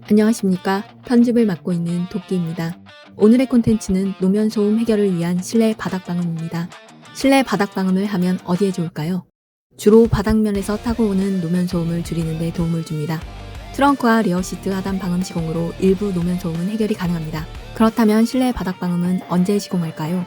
안녕하십니까. 편집을 맡고 있는 도끼입니다. 오늘의 콘텐츠는 노면 소음 해결을 위한 실내 바닥 방음입니다. 실내 바닥 방음을 하면 어디에 좋을까요? 주로 바닥면에서 타고 오는 노면 소음을 줄이는 데 도움을 줍니다. 트렁크와 리어 시트 하단 방음 시공으로 일부 노면 소음은 해결이 가능합니다. 그렇다면 실내 바닥 방음은 언제 시공할까요?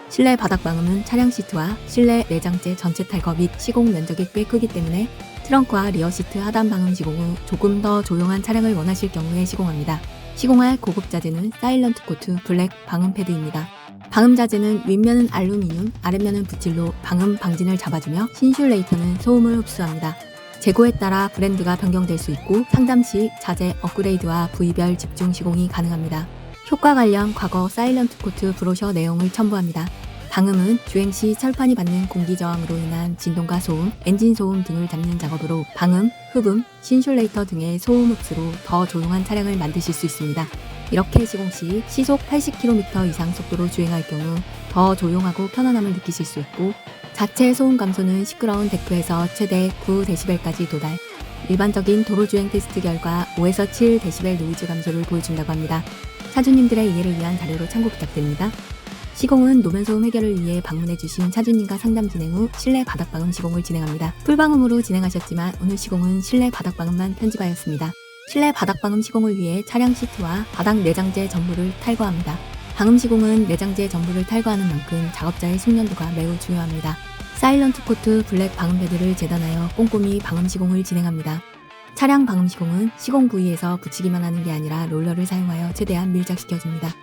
실내 바닥 방음은 차량 시트와 실내 내장재 전체 탈거 및 시공 면적이 꽤 크기 때문에 트렁크와 리어 시트 하단 방음 시공 후 조금 더 조용한 차량을 원하실 경우에 시공합니다. 시공할 고급 자재는 사일런트 코트 블랙 방음 패드입니다. 방음 자재는 윗면은 알루미늄, 아랫면은 붓질로 방음 방진을 잡아주며 신슐레이터는 소음을 흡수합니다. 재고에 따라 브랜드가 변경될 수 있고 상담 시 자재 업그레이드와 부위별 집중 시공이 가능합니다. 효과 관련 과거 사일런트 코트 브로셔 내용을 첨부합니다. 방음은 주행 시 철판이 받는 공기 저항으로 인한 진동과 소음, 엔진 소음 등을 잡는 작업으로 방음, 흡음, 신슐레이터 등의 소음 흡수로 더 조용한 차량을 만드실 수 있습니다. 이렇게 시공 시 시속 80km 이상 속도로 주행할 경우 더 조용하고 편안함을 느끼실 수 있고 자체 소음 감소는 시끄러운 데크에서 최대 9dB까지 도달. 일반적인 도로주행 테스트 결과 5에서 7dB 노이즈 감소를 보여준다고 합니다. 차주님들의 이해를 위한 자료로 참고 부탁드립니다. 시공은 노면 소음 해결을 위해 방문해주신 차주님과 상담 진행 후 실내 바닥 방음 시공을 진행합니다. 풀방음으로 진행하셨지만 오늘 시공은 실내 바닥 방음만 편집하였습니다. 실내 바닥 방음 시공을 위해 차량 시트와 바닥 내장재 전부를 탈거합니다. 방음 시공은 내장재 전부를 탈거하는 만큼 작업자의 숙련도가 매우 중요합니다. 사일런트 코트 블랙 방음 패드를 재단하여 꼼꼼히 방음 시공을 진행합니다. 차량 방음 시공은 시공 부위에서 붙이기만 하는 게 아니라 롤러를 사용하여 최대한 밀착시켜줍니다.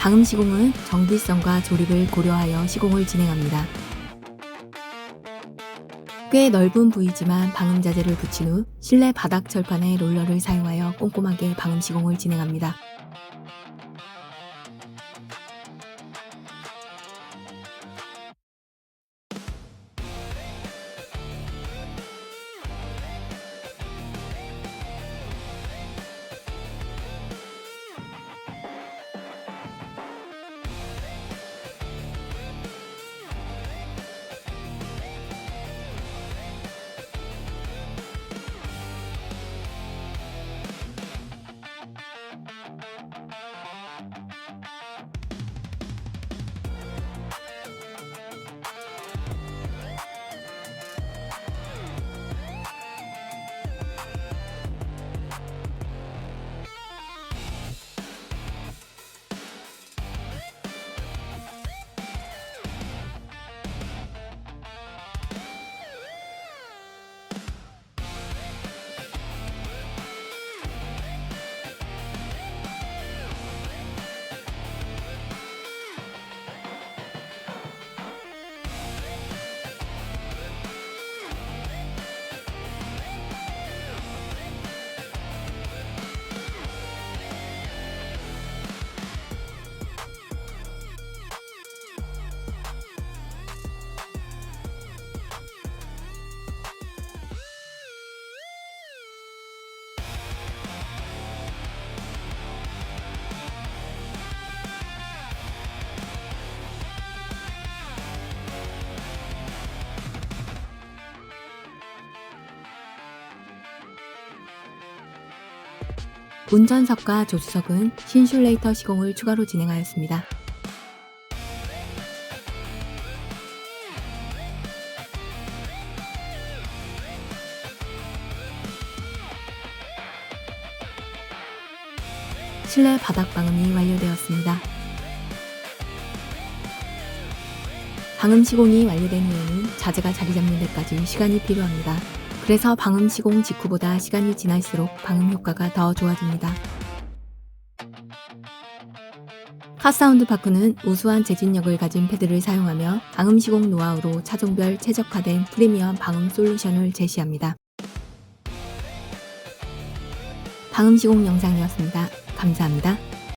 방음 시공은 정비성과 조립을 고려하여 시공을 진행합니다. 꽤 넓은 부위지만 방음 자재를 붙인 후 실내 바닥 철판에 롤러를 사용하여 꼼꼼하게 방음 시공을 진행합니다. 운전석과 조수석은 신슐레이터 시공을 추가로 진행하였습니다. 실내 바닥 방음이 완료되었습니다. 방음 시공이 완료된 후에는 자재가 자리 잡는 데까지 시간이 필요합니다. 그래서 방음 시공 직후보다 시간이 지날수록 방음 효과가 더 좋아집니다. 카사운드 파크는 우수한 재진력을 가진 패드를 사용하며 방음 시공 노하우로 차종별 최적화된 프리미엄 방음 솔루션을 제시합니다. 방음 시공 영상이었습니다. 감사합니다.